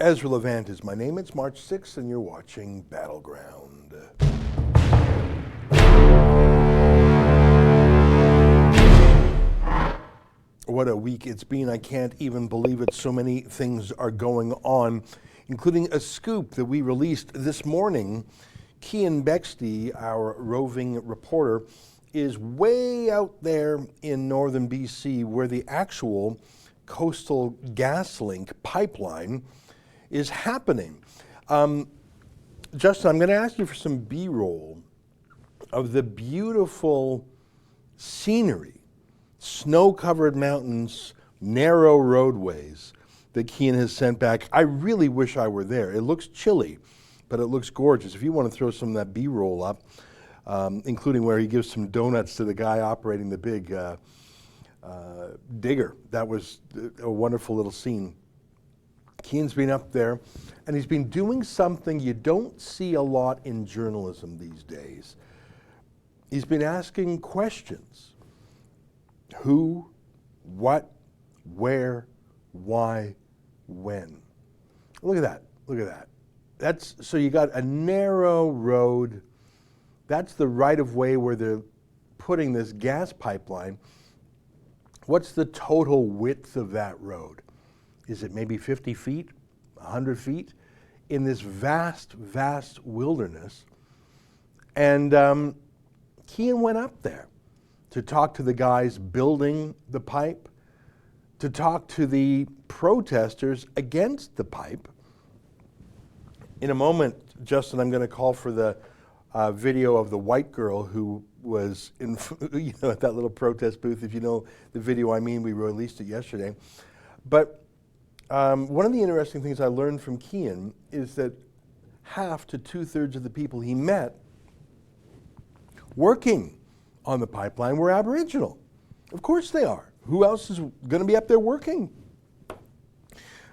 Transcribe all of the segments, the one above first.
EZRA LIVE is my name. It's March 6th, and you're watching Battleground. What a week it's been. I can't even believe it. So many things are going on, including a scoop that we released this morning. Cian Bexley, our roving reporter, is way out there in northern BC where the actual Coastal GasLink pipeline is happening. Justin, I'm going to ask you for some B-roll of the beautiful scenery, snow-covered mountains, narrow roadways that Cian has sent back. I really wish I were there. It looks chilly, but it looks gorgeous. If you want to throw some of that B-roll up, including where he gives some donuts to the guy operating the big digger. That was a wonderful little scene. Cian's been up there, and he's been doing something you don't see a lot in journalism these days. He's been asking questions. Who, what, where, why, when. Look at that, look at that. So you got a narrow road. That's the right-of-way where they're putting this gas pipeline. What's the total width of that road? Is it maybe 50 feet, 100 feet? In this vast, vast wilderness. And Cian went up there to talk to the guys building the pipe, to talk to the protesters against the pipe. In a moment, Justin, I'm going to call for the video of the white girl who was in, at that little protest booth. If you know the video I mean, we released it yesterday. But one of the interesting things I learned from Cian is that half to two-thirds of the people he met working on the pipeline were Aboriginal. Of course they are. Who else is going to be up there working?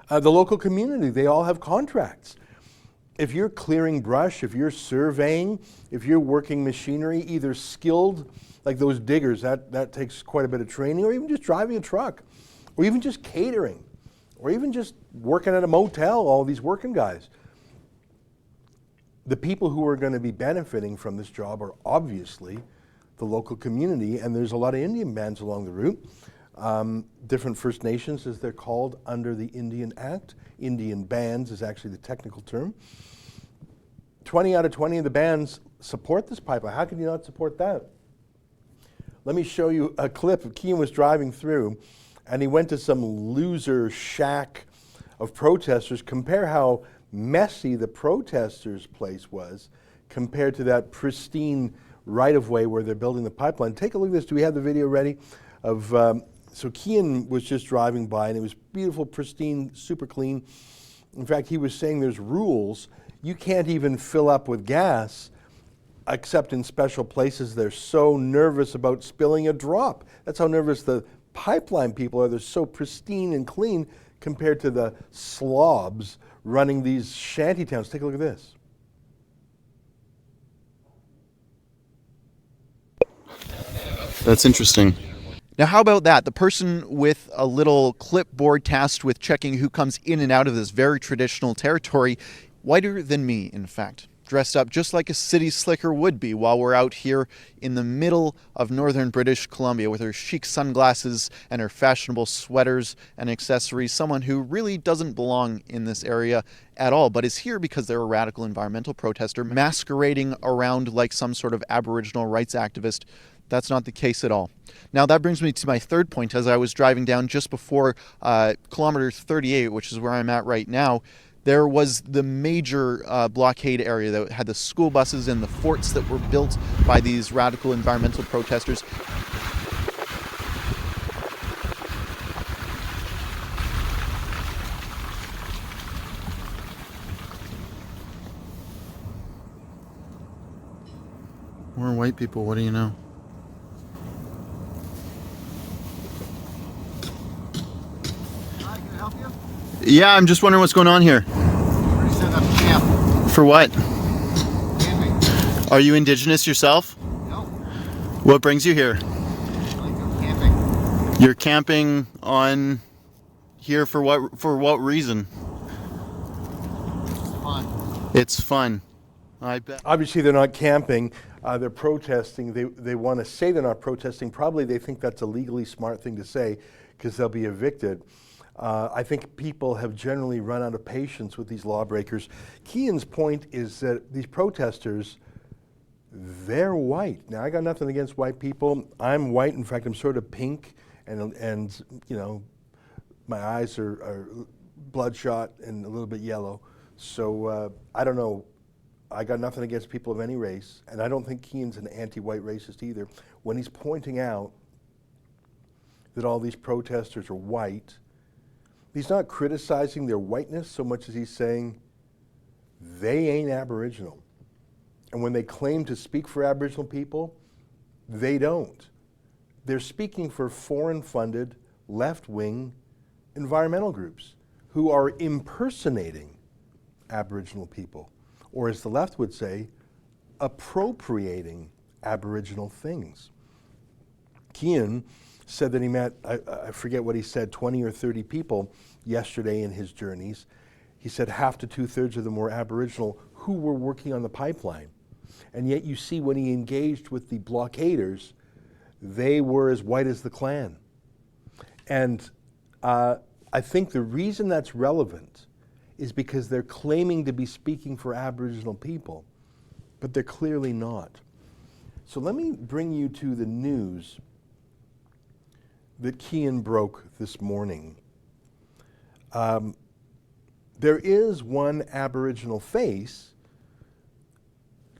The local community, they all have contracts. If you're clearing brush, if you're surveying, if you're working machinery, either skilled, like those diggers, that takes quite a bit of training, or even just driving a truck, or even just catering, or even just working at a motel, all these working guys. The people who are going to be benefiting from this job are obviously the local community, and there's a lot of Indian bands along the route. Different First Nations, as they're called under the Indian Act. Indian bands is actually the technical term. 20 out of 20 of the bands support this pipeline. How can you not support that? Let me show you a clip. Cian was driving through, and he went to some loser shack of protesters. Compare how messy the protesters' place was compared to that pristine right-of-way where they're building the pipeline. Take a look at this. Do we have the video ready? So Cian was just driving by, and it was beautiful, pristine, super clean. In fact, he was saying there's rules. You can't even fill up with gas except in special places. They're so nervous about spilling a drop. That's how nervous the pipeline people are. They're so pristine and clean compared to the slobs running these shanty towns. Take a look at this. That's interesting. Now, how about that? The person with a little clipboard tasked with checking who comes in and out of this very traditional territory, whiter than me, in fact, dressed up just like a city slicker would be while we're out here in the middle of northern British Columbia with her chic sunglasses and her fashionable sweaters and accessories. Someone who really doesn't belong in this area at all, but is here because they're a radical environmental protester masquerading around like some sort of Aboriginal rights activist. That's not the case at all. Now that brings me to my third point. As I was driving down just before kilometer 38, which is where I'm at right now, there was the major blockade area that had the school buses and the forts that were built by these radical environmental protesters. We're white people, what do you know? Yeah, I'm just wondering what's going on here. We're setting up camp. For what? Camping. Are you Indigenous yourself? No. What brings you here? I like go camping. You're camping on here for what reason? It's fun. I bet. Obviously, they're not camping. They're protesting. They want to say they're not protesting. Probably they think that's a legally smart thing to say because they'll be evicted. I think people have generally run out of patience with these lawbreakers. Keean's point is that these protesters, they're white. Now, I got nothing against white people. I'm white. In fact, I'm sort of pink, and you know, my eyes are bloodshot and a little bit yellow. So I don't know. I got nothing against people of any race, and I don't think Keean's an anti-white racist either. When he's pointing out that all these protesters are white, he's not criticizing their whiteness so much as he's saying they ain't Aboriginal. And when they claim to speak for Aboriginal people, they don't. They're speaking for foreign-funded, left-wing environmental groups who are impersonating Aboriginal people, or as the left would say, appropriating Aboriginal things. Keean said that he met, I forget what he said, 20 or 30 people yesterday in his journeys. He said half to two-thirds of them were Aboriginal who were working on the pipeline. And yet you see when he engaged with the blockaders, they were as white as the Klan. And I think the reason that's relevant is because they're claiming to be speaking for Aboriginal people, but they're clearly not. So let me bring you to the news that Keean broke this morning. There is one Aboriginal face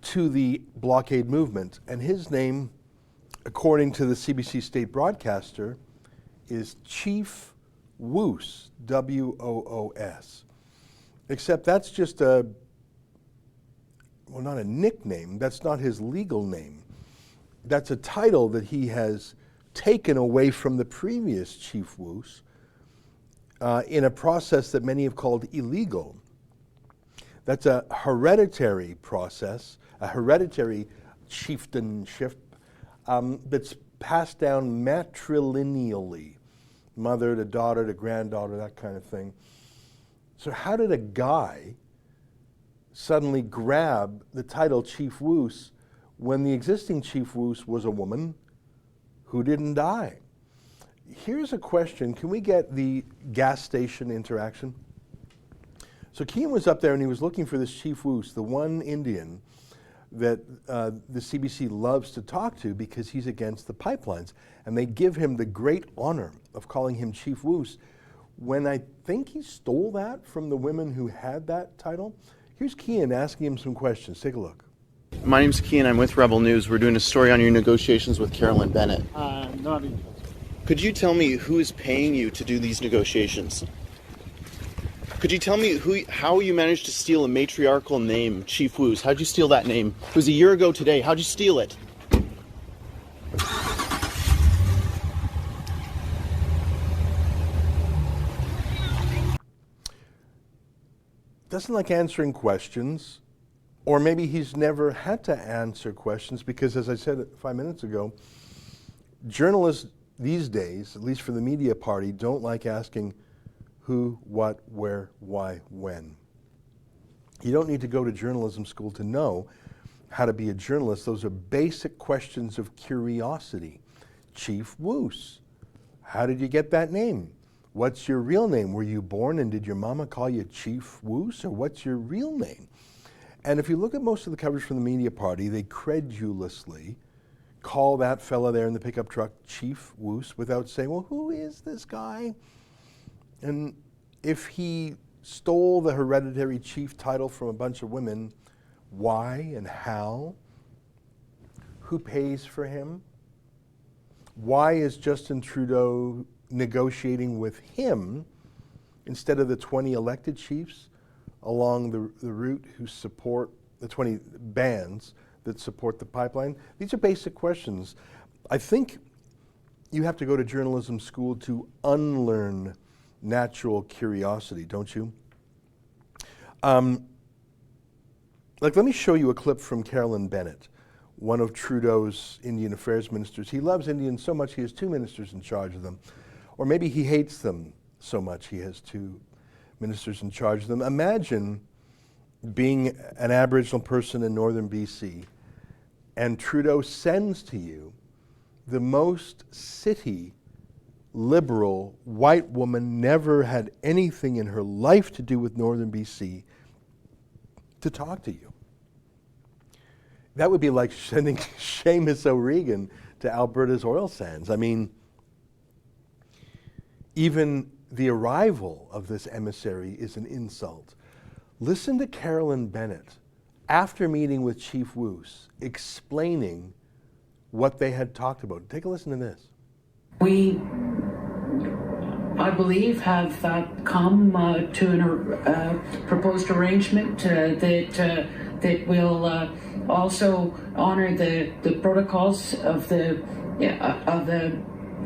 to the blockade movement, and his name, according to the CBC state broadcaster, is Chief Woos, W-O-O-S. Except that's just well, not a nickname, that's not his legal name. That's a title that he has taken away from the previous Chief Woos in a process that many have called illegal. That's a hereditary process, a hereditary chieftainship that's passed down matrilineally, mother to daughter to granddaughter, that kind of thing. So how did a guy suddenly grab the title Chief Woos when the existing Chief Woos was a woman who didn't die? Here's a question. Can we get the gas station interaction? So Keean was up there and he was looking for this Chief Woos, the one Indian that the CBC loves to talk to because he's against the pipelines. And they give him the great honor of calling him Chief Woos, when I think he stole that from the women who had that title. Here's Keean asking him some questions. Take a look. My name's Keean. I'm with Rebel News. We're doing a story on your negotiations with Carolyn Bennett. Not interested. Could you tell me who is paying you to do these negotiations? Could you tell me how you managed to steal a matriarchal name, Chief Woos? How'd you steal that name? It was a year ago today. How'd you steal it? Doesn't like answering questions, or maybe he's never had to answer questions because, as I said 5 minutes ago, journalists these days, at least for the media party, don't like asking who, what, where, why, when. You don't need to go to journalism school to know how to be a journalist. Those are basic questions of curiosity. Chief Woos, how did you get that name? What's your real name? Were you born and did your mama call you Chief Woos, or what's your real name? And if you look at most of the coverage from the media party, they credulously call that fella there in the pickup truck Chief Woos without saying, well, who is this guy? And if he stole the hereditary chief title from a bunch of women, why and how? Who pays for him? Why is Justin Trudeau negotiating with him instead of the 20 elected chiefs along the route who support the 20 bands that support the pipeline? These are basic questions. I think you have to go to journalism school to unlearn natural curiosity, don't you? Let me show you a clip from Carolyn Bennett, one of Trudeau's Indian Affairs ministers. He loves Indians so much he has 2 ministers in charge of them. Or maybe he hates them so much he has 2 ministers in charge of them. Imagine being an Aboriginal person in northern BC, and Trudeau sends to you the most city liberal white woman, never had anything in her life to do with northern BC, to talk to you. That would be like sending Seamus O'Regan to Alberta's oil sands. I mean, even the arrival of this emissary is an insult. Listen to Carolyn Bennett, after meeting with Chief Woos, explaining what they had talked about. Take a listen to this. We, I believe, have come to a proposed arrangement that will also honor the protocols of the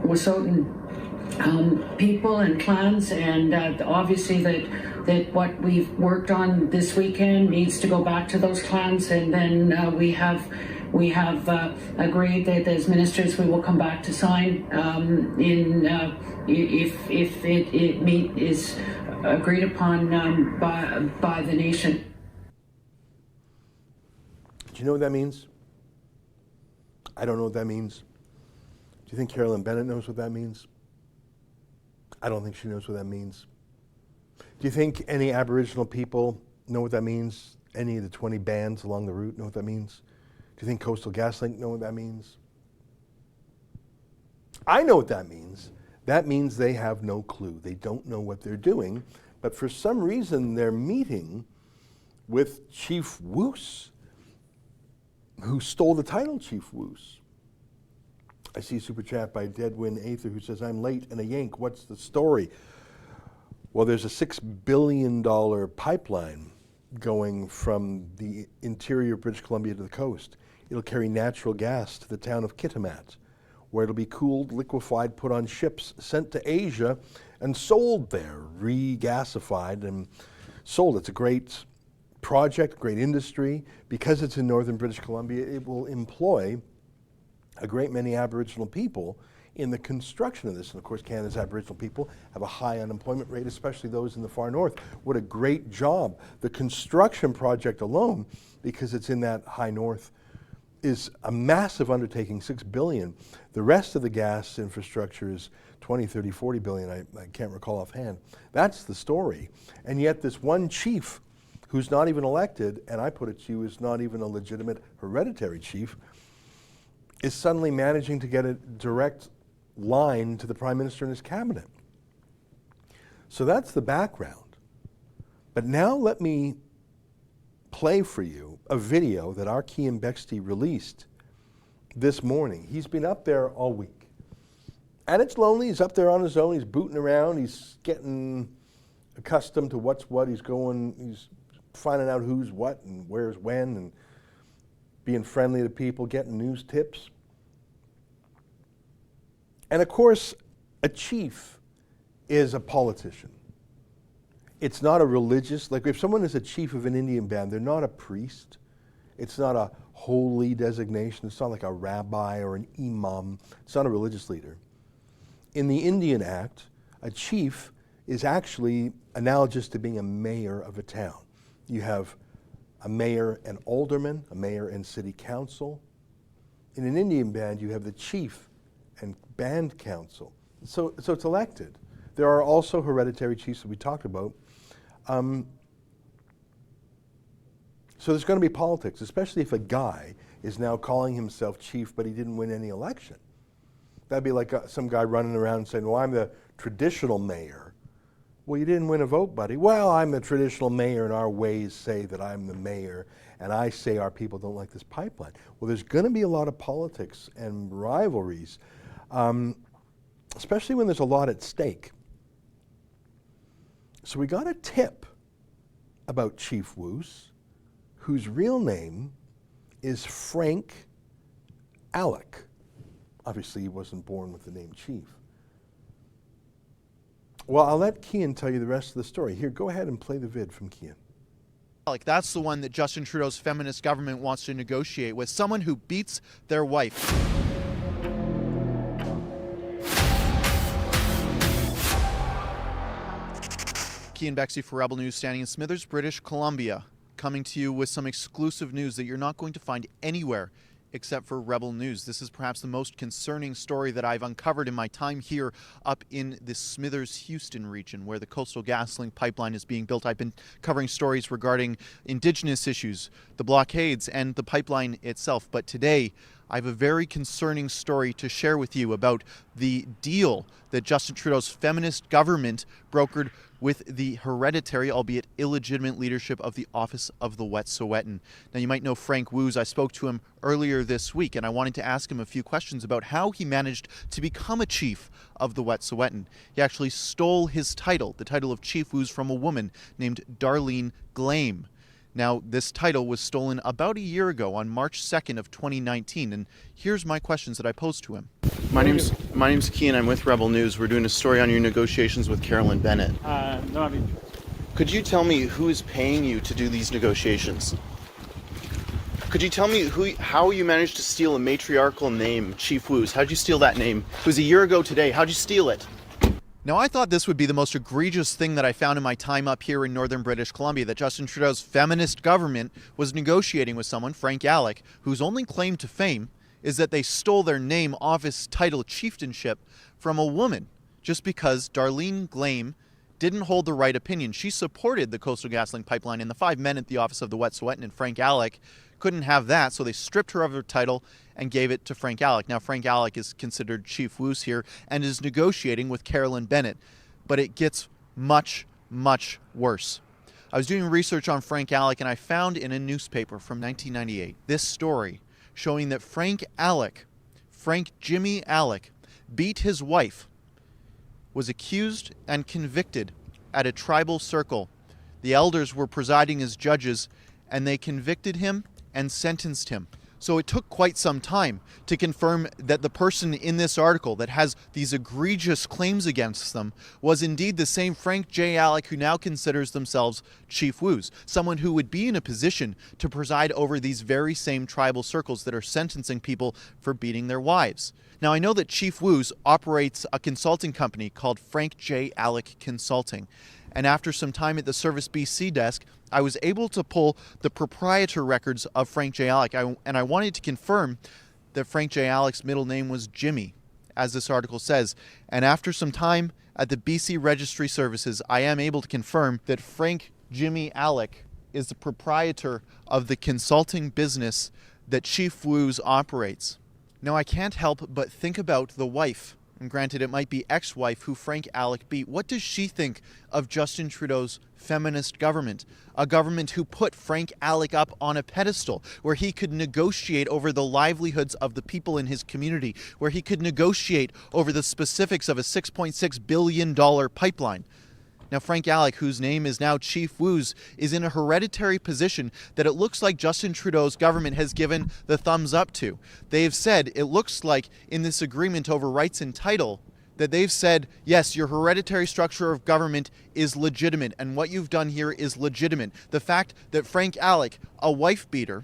Wet'suwet'en people and clans, and obviously that what we've worked on this weekend needs to go back to those clans, and then we have agreed that as ministers we will come back to sign if it is agreed upon by the nation. Do you know what that means? I don't know what that means. Do you think Carolyn Bennett knows what that means? I don't think she knows what that means. Do you think any Aboriginal people know what that means? Any of the 20 bands along the route know what that means? Do you think Coastal GasLink know what that means? I know what that means. That means they have no clue. They don't know what they're doing. But for some reason, they're meeting with Chief Woos, who stole the title, Chief Woos. I see a super chat by Deadwin Aether who says, I'm late and a yank. What's the story? Well, there's a $6 billion pipeline going from the interior of British Columbia to the coast. It'll carry natural gas to the town of Kitimat, where it'll be cooled, liquefied, put on ships, sent to Asia, and sold there, regasified and sold. It's a great project, great industry. Because it's in northern British Columbia, it will employ a great many Aboriginal people in the construction of this. And of course, Canada's Aboriginal people have a high unemployment rate, especially those in the far north. What a great job. The construction project alone, because it's in that high north, is a massive undertaking, $6 billion. The rest of the gas infrastructure is 20, 30, 40 billion. I can't recall offhand. That's the story. And yet this one chief who's not even elected, and I put it to you, is not even a legitimate hereditary chief, is suddenly managing to get a direct line to the Prime Minister and his cabinet. So that's the background. But now let me play for you a video that our Cian Bexty released this morning. He's been up there all week. And it's lonely. He's up there on his own. He's booting around. He's getting accustomed to what's what. He's finding out who's what and where's when, and being friendly to people, getting news tips. And of course, a chief is a politician. It's not a religious, like if someone is a chief of an Indian band, they're not a priest. It's not a holy designation. It's not like a rabbi or an imam. It's not a religious leader. In the Indian Act, a chief is actually analogous to being a mayor of a town. You have a mayor and alderman, a mayor and city council. In an Indian band, you have the chief and band council. So it's elected. There are also hereditary chiefs that we talked about. So there's going to be politics, especially if a guy is now calling himself chief, but he didn't win any election. That'd be like some guy running around saying, well, I'm the traditional mayor. Well, you didn't win a vote, buddy. Well, I'm the traditional mayor, and our ways say that I'm the mayor, and I say our people don't like this pipeline. Well, there's going to be a lot of politics and rivalries, especially when there's a lot at stake. So we got a tip about Chief Woos, whose real name is Frank Alec. Obviously, he wasn't born with the name Chief. Well, I'll let Cian tell you the rest of the story. Here, go ahead and play the vid from Cian. Alec, that's the one that Justin Trudeau's feminist government wants to negotiate with, someone who beats their wife. Cian Bexty for Rebel News, standing in Smithers, British Columbia. coming to you with some exclusive news that you're not going to find anywhere except for Rebel News. This is perhaps the most concerning story that I've uncovered in my time here up in the Smithers, Houston region, where the Coastal GasLink pipeline is being built. I've been covering stories regarding indigenous issues, the blockades, and the pipeline itself. But today, I have a very concerning story to share with you about the deal that Justin Trudeau's feminist government brokered with the hereditary, albeit illegitimate, leadership of the Office of the Wet'suwet'en. Now, you might know Frank Woos. I spoke to him earlier this week, and I wanted to ask him a few questions about how he managed to become a chief of the Wet'suwet'en. He actually stole his title, the title of Chief Woos, from a woman named Darlene Glame. Now, this title was stolen about a year ago on March 2nd of 2019, and here's my questions that I posed to him. My name's Kean. I'm with Rebel News. We're doing a story on your negotiations with Carolyn Bennett. No, I mean, Could you tell me who is paying you to do these negotiations? Could you tell me how you managed to steal a matriarchal name, Chief Woos? How'd you steal that name? It was a year ago today. How'd you steal it? Now, I thought this would be the most egregious thing that I found in my time up here in northern British Columbia, that Justin Trudeau's feminist government was negotiating with someone, Frank Alec, whose only claim to fame is that they stole their name, office, title, chieftainship from a woman, just because Darlene Glame didn't hold the right opinion. She supported the Coastal GasLink pipeline, and the 5 men at the Office of the Wet'suwet'en and Frank Alec couldn't have that, so they stripped her of her title and gave it to Frank Alec. Now, Frank Alec is considered Chief Woos here and is negotiating with Carolyn Bennett, but it gets much, much worse. I was doing research on Frank Alec, and I found in a newspaper from 1998 this story showing that Frank Jimmy Alec, beat his wife, was accused and convicted at a tribal circle. The elders were presiding as judges, and they convicted him and sentenced him. So it took quite some time to confirm that the person in this article that has these egregious claims against them was indeed the same Frank J. Alec who now considers themselves Chief Woos, someone who would be in a position to preside over these very same tribal circles that are sentencing people for beating their wives. Now, I know that Chief Woos operates a consulting company called Frank J. Alec Consulting. And after some time at the Service BC desk, I was able to pull the proprietor records of Frank J. Alec, and I wanted to confirm that Frank J. Alec's middle name was Jimmy, as this article says. And after some time at the BC Registry Services, I am able to confirm that Frank Jimmy Alec is the proprietor of the consulting business that Chief Woos operates. Now, I can't help but think about the wife, and granted it might be ex-wife, who Frank Alec beat. What does she think of Justin Trudeau's feminist government? A government who put Frank Alec up on a pedestal where he could negotiate over the livelihoods of the people in his community, where he could negotiate over the specifics of a $6.6 billion pipeline. Now, Frank Alec, whose name is now Chief Woos, is in a hereditary position that it looks like Justin Trudeau's government has given the thumbs up to. They've said, it looks like in this agreement over rights and title, that they've said, yes, your hereditary structure of government is legitimate, and what you've done here is legitimate. The fact that Frank Alec, a wife beater,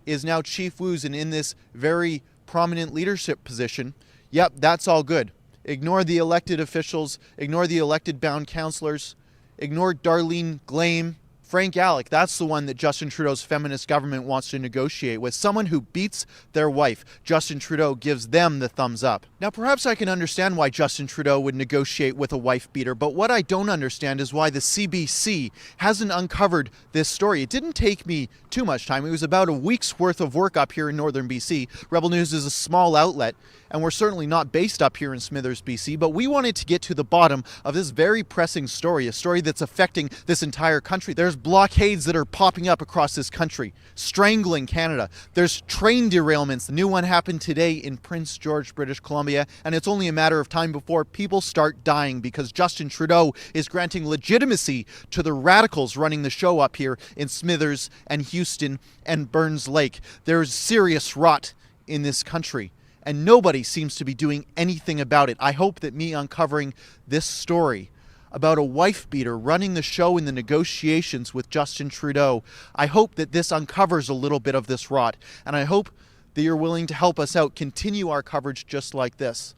is now Chief Woos and in this very prominent leadership position, yep, that's all good. Ignore the elected officials, ignore the elected bound councillors, ignore Darlene Glame. Frank Alec, that's the one that Justin Trudeau's feminist government wants to negotiate with. Someone who beats their wife. Justin Trudeau gives them the thumbs up. Now, perhaps I can understand why Justin Trudeau would negotiate with a wife beater, but what I don't understand is why the CBC hasn't uncovered this story. It didn't take me too much time. It was about a week's worth of work up here in northern BC. Rebel News is a small outlet, and we're certainly not based up here in Smithers, BC, but we wanted to get to the bottom of this very pressing story, a story that's affecting this entire country. There's blockades that are popping up across this country, strangling Canada. There's train derailments. The new one happened today in Prince George, British Columbia, and it's only a matter of time before people start dying because Justin Trudeau is granting legitimacy to the radicals running the show up here in Smithers and Houston and Burns Lake. There's serious rot in this country, and nobody seems to be doing anything about it. I hope that me uncovering this story about a wife beater running the show in the negotiations with Justin Trudeau, I hope that this uncovers a little bit of this rot, and I hope that you're willing to help us out, continue our coverage just like this.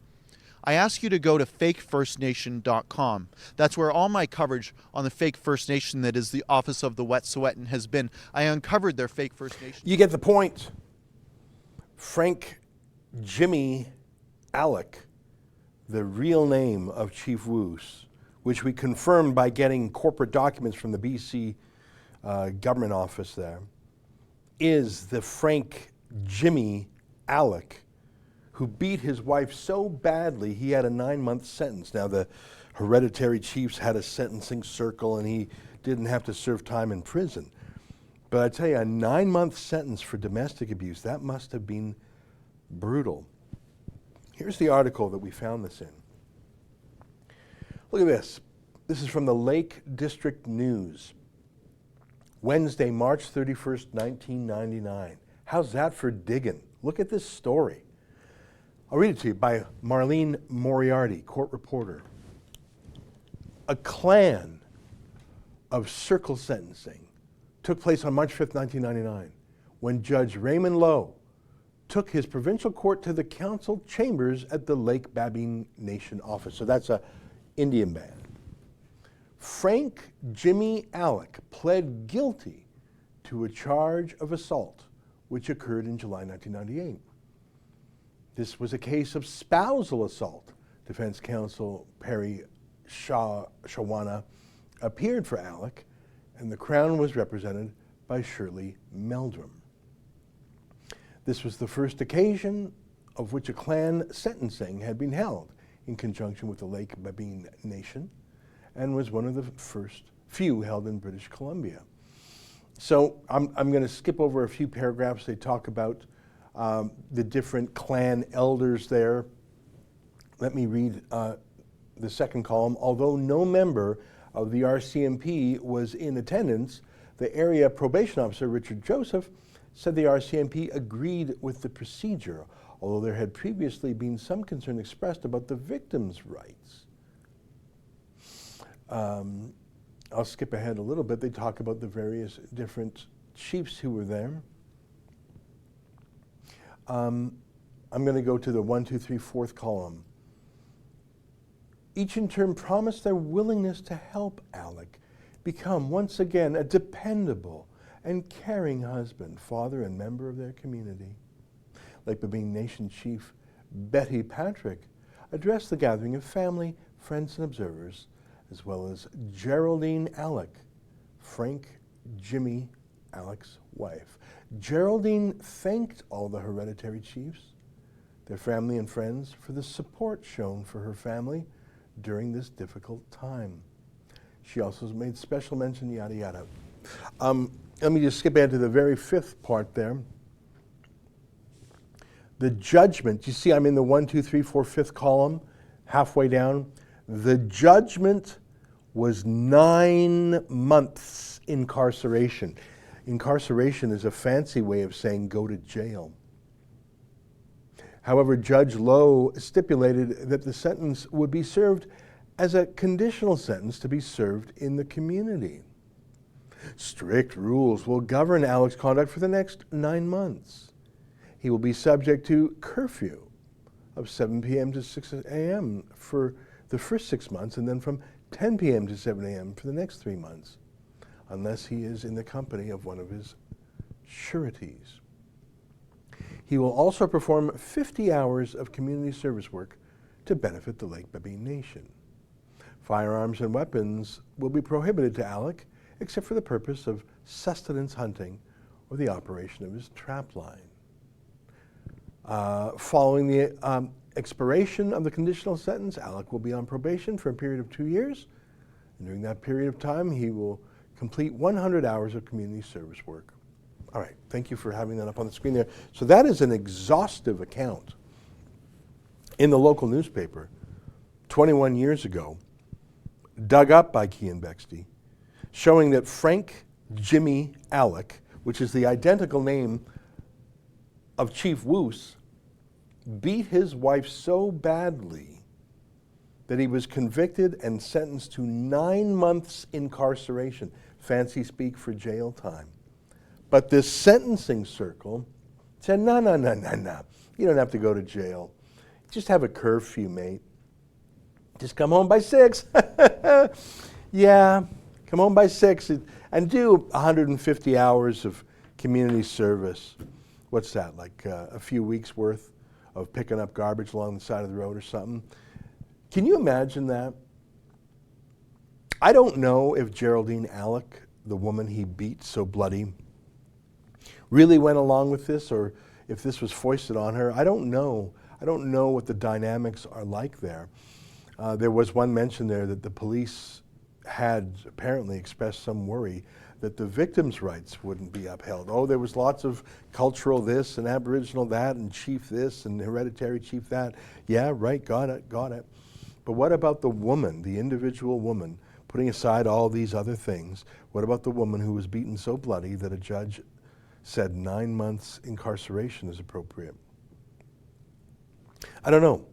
I ask you to go to fakefirstnation.com. That's where all my coverage on the fake First Nation that is the Office of the Wet'suwet'en has been. I uncovered their fake First Nation. You get the point. Frank Jimmy Alec, the real name of Chief Woos, which we confirmed by getting corporate documents from the BC government office there, is the Frank Jimmy Alec who beat his wife so badly he had a 9-month sentence. Now, the hereditary chiefs had a sentencing circle and he didn't have to serve time in prison. But I tell you, a 9-month sentence for domestic abuse, that must have been brutal. Here's the article that we found this in. Look at this. This is from the Lake District News. Wednesday, March 31st, 1999. How's that for digging? Look at this story. I'll read it to you by Marlene Moriarty, court reporter. A clan of circle sentencing took place on March 5th, 1999, when Judge Raymond Lowe took his provincial court to the council chambers at the Lake Babine Nation office. So that's a Indian band. Frank Jimmy Alec pled guilty to a charge of assault, which occurred in July 1998. This was a case of spousal assault. Defense counsel Perry Shawana appeared for Alec, and the Crown was represented by Shirley Meldrum. This was the first occasion of which a clan sentencing had been held in conjunction with the Lake Babine Nation, and was one of the first few held in British Columbia. So I'm going to skip over a few paragraphs. They talk about the different clan elders there. Let me read the second column. Although no member of the RCMP was in attendance, the area probation officer, Richard Joseph, said the RCMP agreed with the procedure, although there had previously been some concern expressed about the victim's rights. I'll skip ahead a little bit. They talk about the various different chiefs who were there. I'm going to go to the 1, 2, 3, 4th column. Each in turn promised their willingness to help Alec become once again a dependable and caring husband, father, and member of their community. Lake Babine Nation Chief Betty Patrick addressed the gathering of family, friends, and observers, as well as Geraldine Alec, Frank Jimmy Alec's wife. Geraldine thanked all the hereditary chiefs, their family and friends, for the support shown for her family during this difficult time. She also made special mention, yada, yada. Let me just skip ahead to the very 5th part there. The judgment, you see I'm in the 1, 2, 3, 4, 5th column, halfway down. The judgment was 9 months incarceration. Incarceration is a fancy way of saying go to jail. However, Judge Lowe stipulated that the sentence would be served as a conditional sentence to be served in the community. Strict rules will govern Alec's conduct for the next 9 months. He will be subject to curfew of 7 p.m. to 6 a.m. for the first 6 months, and then from 10 p.m. to 7 a.m. for the next 3 months, unless he is in the company of one of his sureties. He will also perform 50 hours of community service work to benefit the Lake Babine Nation. Firearms and weapons will be prohibited to Alec, except for the purpose of sustenance hunting or the operation of his trap line. Following the expiration of the conditional sentence, Alec will be on probation for a period of 2 years, and during that period of time, he will complete 100 hours of community service work. All right, thank you for having that up on the screen there. So that is an exhaustive account in the local newspaper 21 years ago, dug up by Kean Bexty, showing that Frank Jimmy Alec, which is the identical name of Chief Woos, beat his wife so badly that he was convicted and sentenced to 9 months incarceration, fancy speak for jail time. But this sentencing circle said, no, you don't have to go to jail. Just have a curfew, mate. Just come home by 6. Yeah, come home by 6 and do 150 hours of community service. What's that, like a few weeks worth of picking up garbage along the side of the road or something? Can you imagine that? I don't know if Geraldine Alec, the woman he beat so bloody, really went along with this, or if this was foisted on her. I don't know. I don't know what the dynamics are like there. There was one mention there that the police had apparently expressed some worry that the victims' rights wouldn't be upheld. Oh, there was lots of cultural this and Aboriginal that and chief this and hereditary chief that. Yeah, right, got it. But what about the woman, the individual woman, putting aside all these other things? What about the woman who was beaten so bloody that a judge said 9 months incarceration is appropriate? I don't know.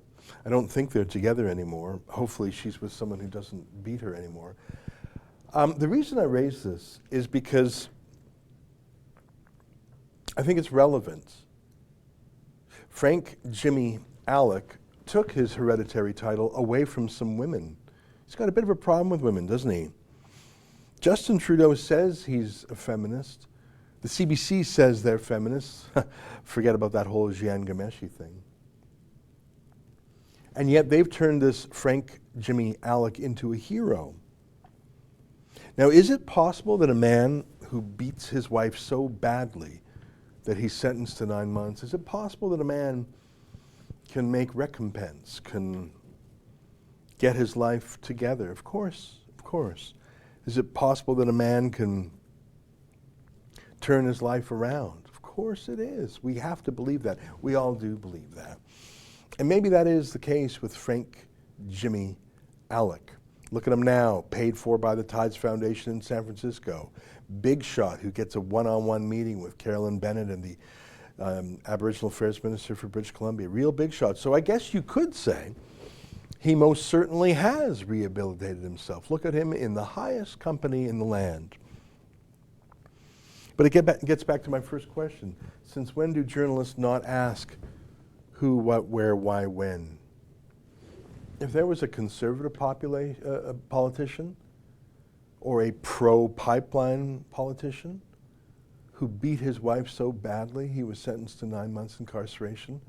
I don't think they're together anymore. Hopefully she's with someone who doesn't beat her anymore. The reason I raise this is because I think it's relevant. Frank Jimmy Alec took his hereditary title away from some women. He's got a bit of a problem with women, doesn't he? Justin Trudeau says he's a feminist. The CBC says they're feminists. Forget about that whole Jian Ghomeshi thing. And yet they've turned this Frank Jimmy Alec into a hero. Now, is it possible that a man who beats his wife so badly that he's sentenced to 9 months, is it possible that a man can make recompense, can get his life together? Of course, of course. Is it possible that a man can turn his life around? Of course it is. We have to believe that. We all do believe that. And maybe that is the case with Frank Jimmy Alec. Look at him now, paid for by the Tides Foundation in San Francisco. Big shot who gets a one-on-one meeting with Carolyn Bennett and the Aboriginal Affairs Minister for British Columbia. Real big shot. So I guess you could say he most certainly has rehabilitated himself. Look at him in the highest company in the land. But it gets back to my first question. Since when do journalists not ask who, what, where, why, when? If there was a conservative politician or a pro-pipeline politician who beat his wife so badly he was sentenced to 9 months incarceration,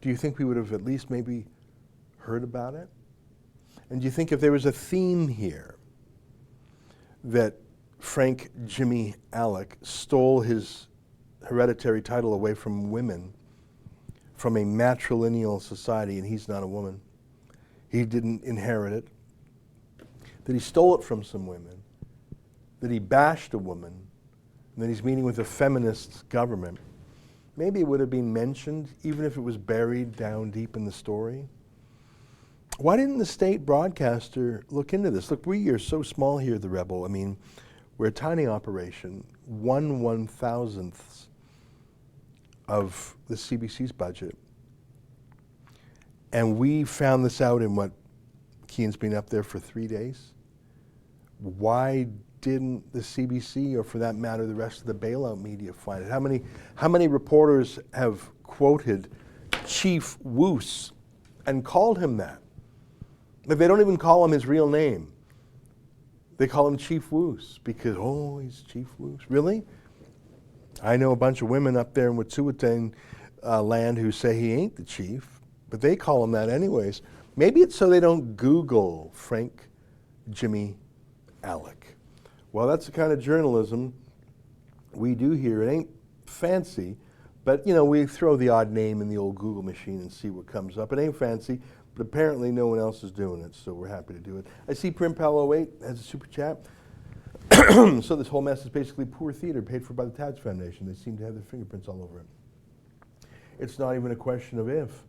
do you think we would have at least maybe heard about it? And do you think if there was a theme here that Frank Jimmy Alec stole his hereditary title away from women, from a matrilineal society, and he's not a woman, he didn't inherit it, that he stole it from some women, that he bashed a woman, and that he's meeting with a feminist government, maybe it would have been mentioned, even if it was buried down deep in the story. Why didn't the state broadcaster look into this? Look, we are so small here, the Rebel. I mean, we're a tiny operation, 1/1000th of the CBC's budget. And we found this out in what, Keane's been up there for 3 days. Why didn't the CBC, or for that matter, the rest of the bailout media find it? How many reporters have quoted Chief Woos and called him that? But they don't even call him his real name. They call him Chief Woos because, oh, he's Chief Woos. Really? I know a bunch of women up there in Wet'suwet'en land who say he ain't the chief, but they call him that anyways. Maybe it's so they don't Google Frank Jimmy Alec. Well, that's the kind of journalism we do here. It ain't fancy, but you know, we throw the odd name in the old Google machine and see what comes up. It ain't fancy, but apparently no one else is doing it, so we're happy to do it. I see Primpal08 has a super chat. So this whole mess is basically poor theater paid for by the Tides Foundation. They seem to have their fingerprints all over it. It's not even a question of if.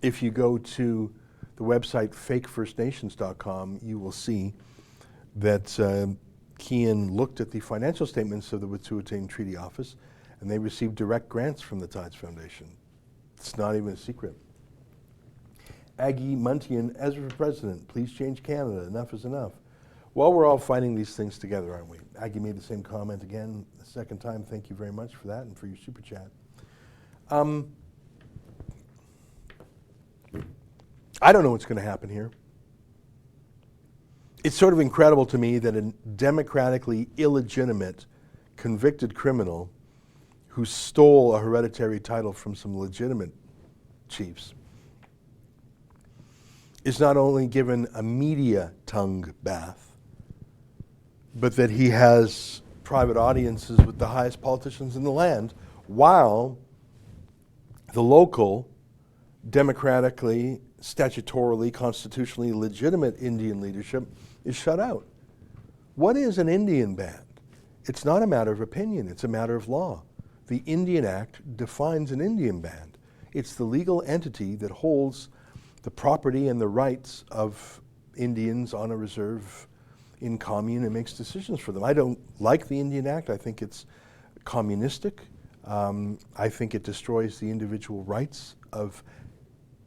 If you go to the website fakefirstnations.com, you will see that Keane looked at the financial statements of the Wet'suwet'en Treaty Office, and they received direct grants from the Tides Foundation. It's not even a secret. Aggie Muntian, Ezra for President, please change Canada, enough is enough. Well, we're all fighting these things together, aren't we? Aggie made the same comment again the second time. Thank you very much for that and for your super chat. I don't know what's going to happen here. It's sort of incredible to me that a democratically illegitimate convicted criminal who stole a hereditary title from some legitimate chiefs is not only given a media tongue bath, but that he has private audiences with the highest politicians in the land, while the local, democratically, statutorily, constitutionally legitimate Indian leadership is shut out. What is an Indian band? It's not a matter of opinion, it's a matter of law. The Indian Act defines an Indian band. It's the legal entity that holds the property and the rights of Indians on a reserve in commune and makes decisions for them. I don't like the Indian Act. I think it's communistic. I think it destroys the individual rights of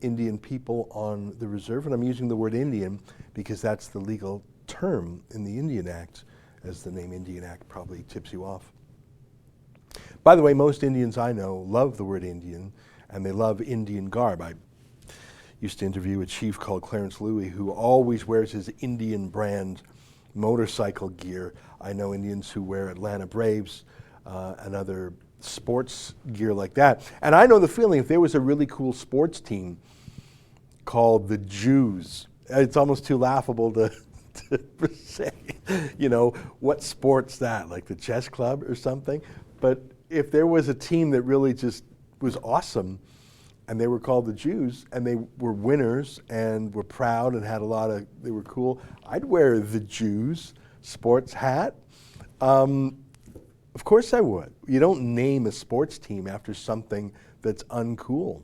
Indian people on the reserve. And I'm using the word Indian because that's the legal term in the Indian Act, as the name Indian Act probably tips you off. By the way, most Indians I know love the word Indian, and they love Indian garb. I used to interview a chief called Clarence Louie who always wears his Indian brand motorcycle gear. I know Indians who wear Atlanta Braves and other sports gear like that. And I know the feeling, if there was a really cool sports team called the Jews, it's almost too laughable to say, you know, what sport's that, like the chess club or something? But if there was a team that really just was awesome, and they were called the Jews, and they were winners and were proud and had a lot of, they were cool, I'd wear the Jews sports hat. Of course I would. You don't name a sports team after something that's uncool.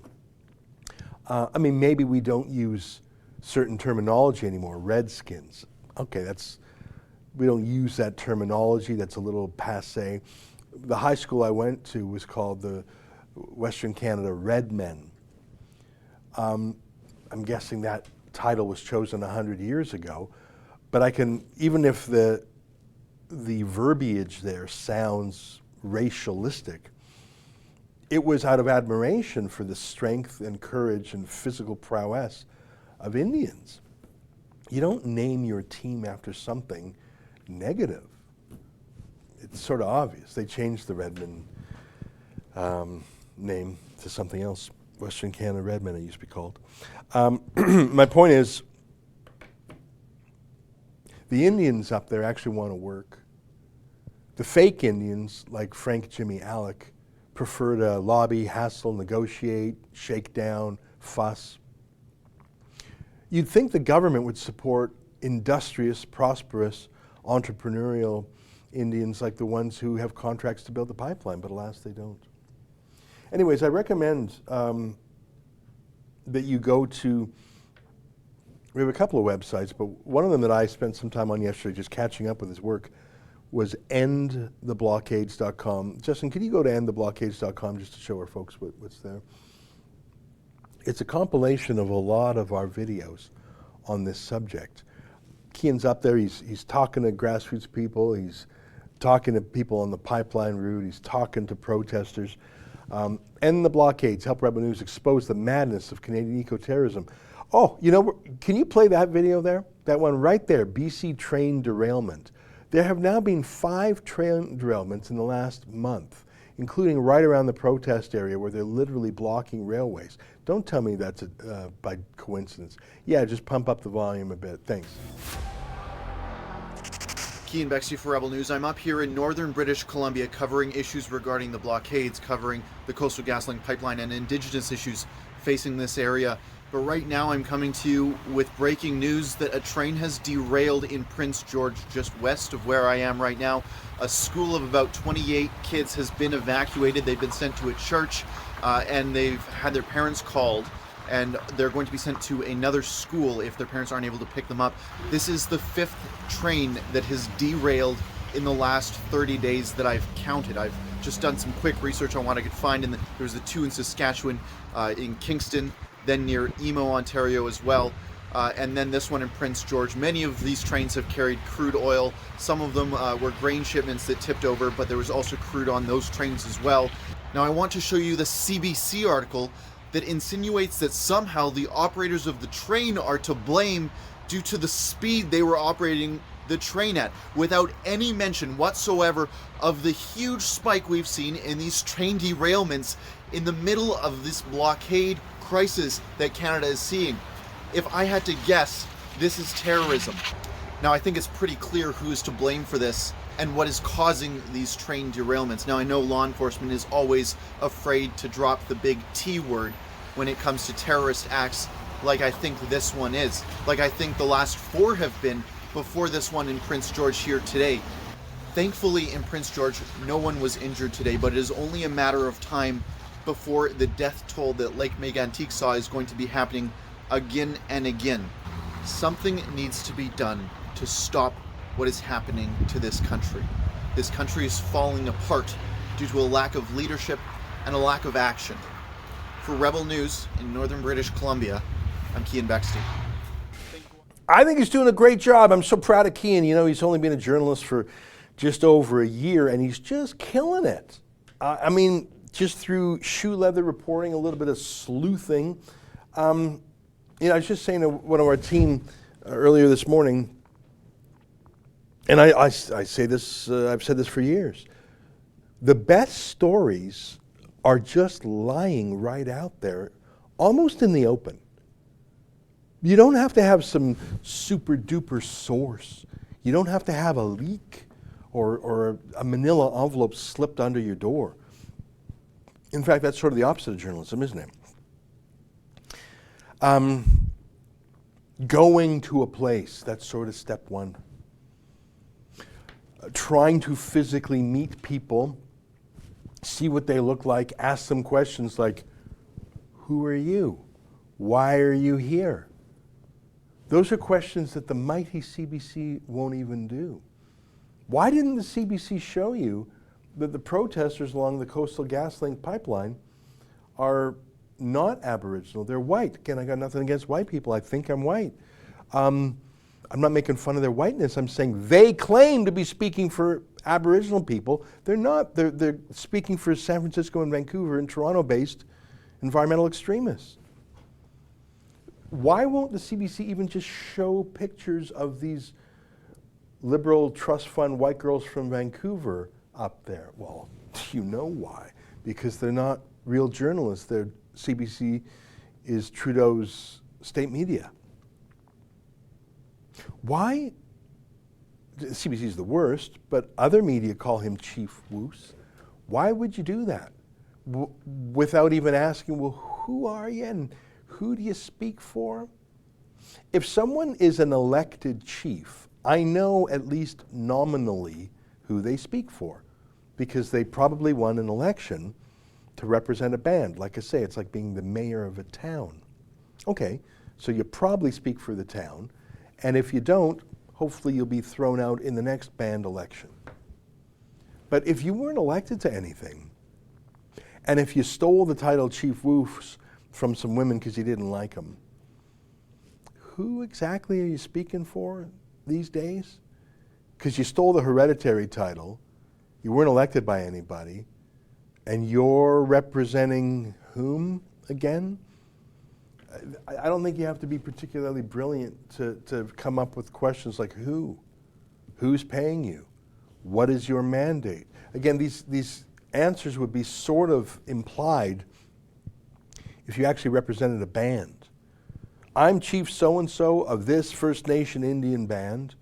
I mean, maybe we don't use certain terminology anymore, Redskins. Okay, we don't use that terminology, that's a little passé. The high school I went to was called the Western Canada Redmen. I'm guessing that title was chosen 100 years ago, but I can, even if the verbiage there sounds racialistic, it was out of admiration for the strength and courage and physical prowess of Indians. You don't name your team after something negative. It's sort of obvious. They changed the Redmen name to something else. Western Canada Redmen, it used to be called. My point is, the Indians up there actually want to work. The fake Indians, like Frank, Jimmy, Alec, prefer to lobby, hassle, negotiate, shake down, fuss. You'd think the government would support industrious, prosperous, entrepreneurial Indians like the ones who have contracts to build the pipeline, but alas, they don't. Anyways, I recommend that you go to, we have a couple of websites, but one of them that I spent some time on yesterday just catching up with his work was endtheblockades.com. Justin, could you go to endtheblockades.com just to show our folks what's there? It's a compilation of a lot of our videos on this subject. Kean's up there, he's talking to grassroots people, he's talking to people on the pipeline route, he's talking to protesters. End the blockades, help Rebel News expose the madness of Canadian eco-terrorism. Oh, you know, can you play that video there? That one right there, BC train derailment. There have now been 5 train derailments in the last month, including right around the protest area where they're literally blocking railways. Don't tell me that's by coincidence. Yeah, just pump up the volume a bit. Thanks. Kean Bexley for Rebel News. I'm up here in northern British Columbia covering issues regarding the blockades, covering the Coastal GasLink pipeline and Indigenous issues facing this area. But right now I'm coming to you with breaking news that a train has derailed in Prince George, just west of where I am right now. A school of about 28 kids has been evacuated. They've been sent to a church and they've had their parents called, and they're going to be sent to another school if their parents aren't able to pick them up. This is the 5th train that has derailed in the last 30 days that I've counted. I've just done some quick research on what I could find, and there's the 2 in Saskatchewan, in Kingston, then near Emo, Ontario as well, and then this one in Prince George. Many of these trains have carried crude oil. Some of them were grain shipments that tipped over, but there was also crude on those trains as well. Now I want to show you the CBC article that insinuates that somehow the operators of the train are to blame due to the speed they were operating the train at, without any mention whatsoever of the huge spike we've seen in these train derailments in the middle of this blockade crisis that Canada is seeing. If I had to guess, this is terrorism. Now, I think it's pretty clear who is to blame for this and what is causing these train derailments. Now, I know law enforcement is always afraid to drop the big T word when it comes to terrorist acts, like I think this one is, like I think the last 4 have been before this one in Prince George here today. Thankfully, in Prince George, no one was injured today, but it is only a matter of time before the death toll that Lake Mégantic saw is going to be happening again and again. Something needs to be done to stop what is happening to this country. This country is falling apart due to a lack of leadership and a lack of action. For Rebel News in Northern British Columbia, I'm Cian Bexty. I think he's doing a great job. I'm so proud of Cian. You know, he's only been a journalist for just over a year, and he's just killing it. I mean, just through shoe leather reporting, a little bit of sleuthing. You know, I was just saying to one of our team earlier this morning, and I say this, I've said this for years. The best stories are just lying right out there, almost in the open. You don't have to have some super duper source. You don't have to have a leak or a manila envelope slipped under your door. In fact, that's sort of the opposite of journalism, isn't it? Going to a place, that's sort of step one. Trying to physically meet people, see what they look like, ask them questions like, who are you? Why are you here? Those are questions that the mighty CBC won't even do. Why didn't the CBC show you that the protesters along the Coastal GasLink pipeline are not Aboriginal? They're white. Again, I got nothing against white people. I think I'm white. I'm not making fun of their whiteness. I'm saying they claim to be speaking for Aboriginal people. They're not. They're speaking for San Francisco and Vancouver and Toronto-based environmental extremists. Why won't the CBC even just show pictures of these liberal trust fund white girls from Vancouver up there? Well, you know why. Because they're not real journalists. Their CBC is Trudeau's state media. Why? The CBC is the worst, but other media call him Chief Woos. Why would you do that? Without even asking, well, who are you and who do you speak for? If someone is an elected chief, I know at least nominally who they speak for, because they probably won an election to represent a band. Like I say, it's like being the mayor of a town. Okay, so you probably speak for the town, and if you don't, hopefully you'll be thrown out in the next band election. But if you weren't elected to anything, and if you stole the title Chief Woos from some women because you didn't like them, who exactly are you speaking for these days? Because you stole the hereditary title, you weren't elected by anybody, and you're representing whom again? I don't think you have to be particularly brilliant to come up with questions like who? Who's paying you? What is your mandate? Again, these answers would be sort of implied if you actually represented a band. I'm Chief so-and-so of this First Nation Indian band,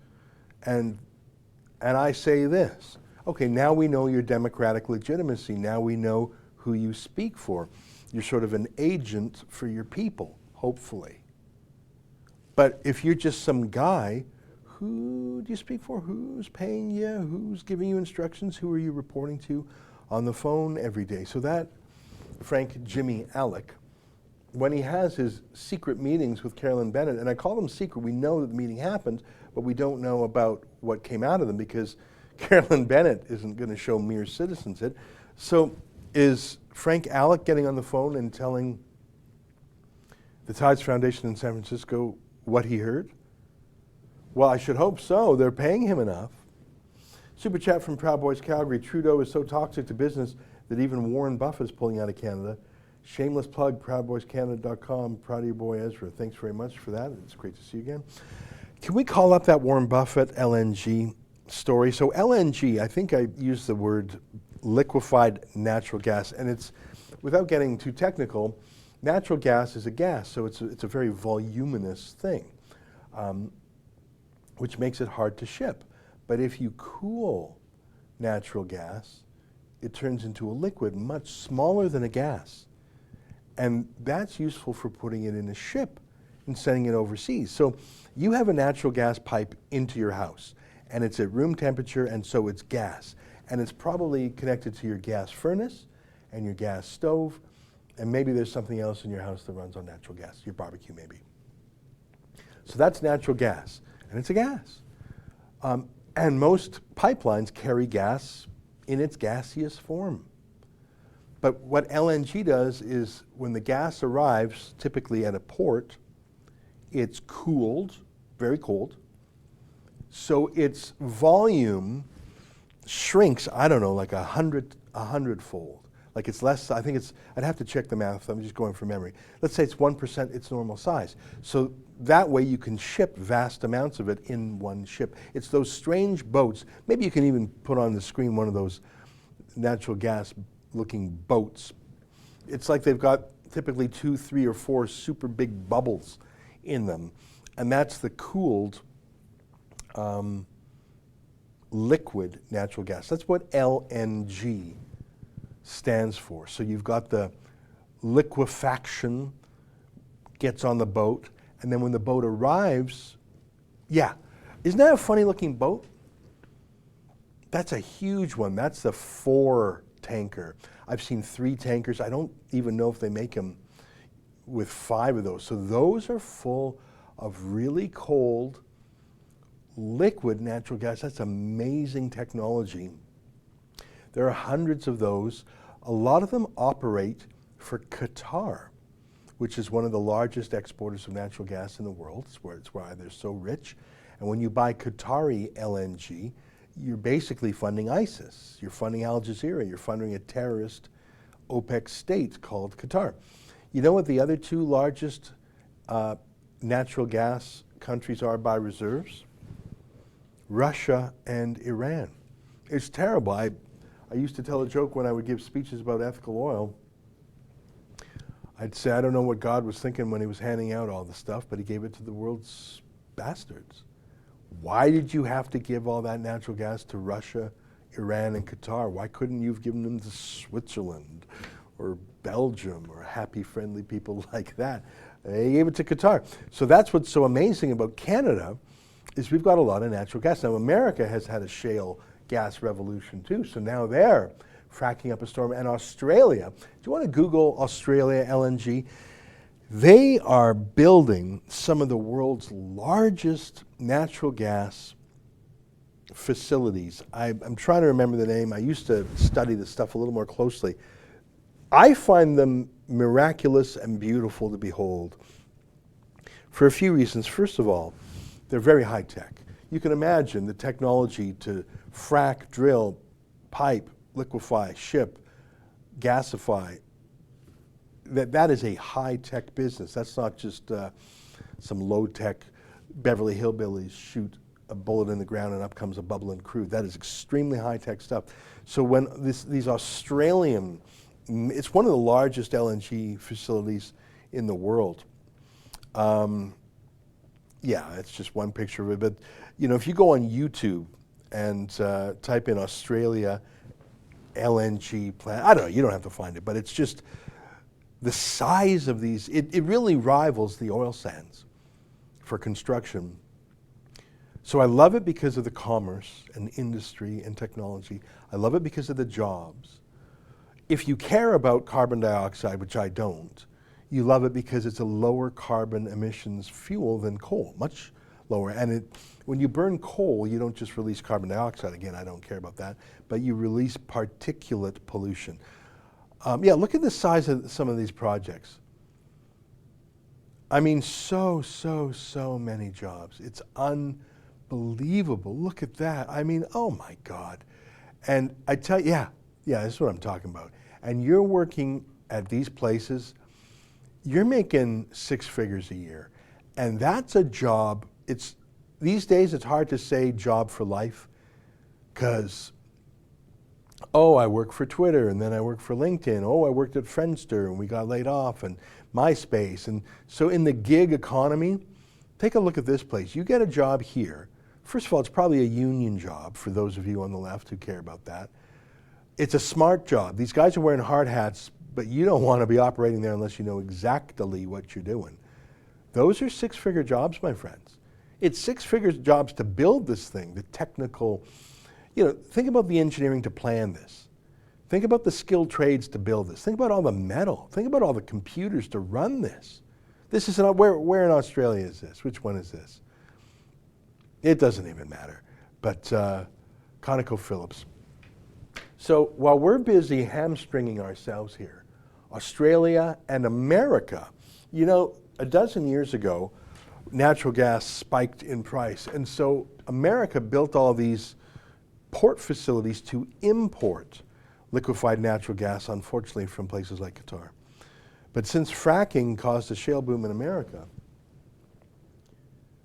and I say this. Okay, now we know your democratic legitimacy. Now we know who you speak for. You're sort of an agent for your people, hopefully. But if you're just some guy, who do you speak for? Who's paying you? Who's giving you instructions? Who are you reporting to on the phone every day? So that Frank Jimmy Alec, when he has his secret meetings with Carolyn Bennett, and I call them secret, we know that the meeting happened, but we don't know about what came out of them because Carolyn Bennett isn't going to show mere citizens it. So is Frank Alec getting on the phone and telling the Tides Foundation in San Francisco what he heard? Well, I should hope so. They're paying him enough. Super chat from Proud Boys Calgary. Trudeau is so toxic to business that even Warren Buffett is pulling out of Canada. Shameless plug, proudboyscanada.com, proud of your boy Ezra. Thanks very much for that. It's great to see you again. Can we call up that Warren Buffett LNG story? So LNG, I think I used the word liquefied natural gas, and it's, without getting too technical, natural gas is a gas, so it's a very voluminous thing, which makes it hard to ship. But if you cool natural gas, it turns into a liquid much smaller than a gas. And that's useful for putting it in a ship and sending it overseas. So you have a natural gas pipe into your house, and it's at room temperature, and so it's gas. And it's probably connected to your gas furnace and your gas stove, and maybe there's something else in your house that runs on natural gas, your barbecue maybe. So that's natural gas, and it's a gas. And most pipelines carry gas in its gaseous form. But what LNG does is when the gas arrives, typically at a port, it's cooled, very cold, so its volume shrinks, I don't know, like a hundredfold. Like it's less, I think it's, I'd have to check the math, I'm just going from memory. Let's say it's 1% its normal size. So that way you can ship vast amounts of it in one ship. It's those strange boats, maybe you can even put on the screen one of those natural gas looking boats. It's like they've got typically 2, 3, or 4 super big bubbles in them. And that's the cooled liquid natural gas. That's what LNG stands for. So you've got the liquefaction gets on the boat, and then when the boat arrives, yeah. Isn't that a funny looking boat? That's a huge one. That's the 4 tanker. I've seen 3 tankers. I don't even know if they make them with 5 of those. So those are full of really cold liquid natural gas. That's amazing technology. There are hundreds of those. A lot of them operate for Qatar, which is one of the largest exporters of natural gas in the world. It's why they're so rich. And when you buy Qatari LNG, you're basically funding ISIS. You're funding Al Jazeera. You're funding a terrorist OPEC state called Qatar. You know what the other 2 largest natural gas countries are by reserves? Russia and Iran. It's terrible. I used to tell a joke when I would give speeches about ethical oil. I'd say, I don't know what God was thinking when he was handing out all the stuff, but he gave it to the world's bastards. Why did you have to give all that natural gas to Russia, Iran, and Qatar? Why couldn't you have given them to Switzerland or Belgium or happy, friendly people like that? They gave it to Qatar. So that's what's so amazing about Canada is we've got a lot of natural gas. Now, America has had a shale gas revolution too, so now they're fracking up a storm. And Australia, do you want to Google Australia LNG? They are building some of the world's largest natural gas facilities. I'm trying to remember the name. I used to study this stuff a little more closely. I find them miraculous and beautiful to behold for a few reasons. First of all, they're very high tech. You can imagine the technology to frack, drill, pipe, liquefy, ship, gasify. That is a high-tech business. That's not just some low-tech Beverly Hillbillies shoot a bullet in the ground and up comes a bubbling crude. That is extremely high-tech stuff. So when these Australian, it's one of the largest LNG facilities in the world. Yeah, it's just one picture of it. But you know, if you go on YouTube and type in Australia LNG plant, I don't know, you don't have to find it, but it's just the size of these, it really rivals the oil sands for construction. So I love it because of the commerce and industry and technology. I love it because of the jobs. If you care about carbon dioxide, which I don't, you love it because it's a lower carbon emissions fuel than coal, much lower. And when you burn coal, you don't just release carbon dioxide. Again, I don't care about that, but you release particulate pollution. Yeah, look at the size of some of these projects. I mean, so many jobs. It's unbelievable. Look at that. I mean, oh my God. And I tell you, yeah, this is what I'm talking about. And you're working at these places, you're making 6 figures a year. And that's a job. These days it's hard to say job for life because, oh, I work for Twitter and then I work for LinkedIn. Oh, I worked at Friendster and we got laid off, and MySpace. And so in the gig economy, take a look at this place. You get a job here. First of all, it's probably a union job for those of you on the left who care about that. It's a smart job. These guys are wearing hard hats, but you don't want to be operating there unless you know exactly what you're doing. Those are 6-figure jobs, my friends. It's 6-figure jobs to build this thing, the technical, think about the engineering to plan this. Think about the skilled trades to build this. Think about all the metal. Think about all the computers to run this. This is not, where in Australia is this? Which one is this? It doesn't even matter. But ConocoPhillips. So while we're busy hamstringing ourselves here, Australia and America, a dozen years ago, natural gas spiked in price. And so America built all these port facilities to import liquefied natural gas, unfortunately, from places like Qatar. But since fracking caused a shale boom in America,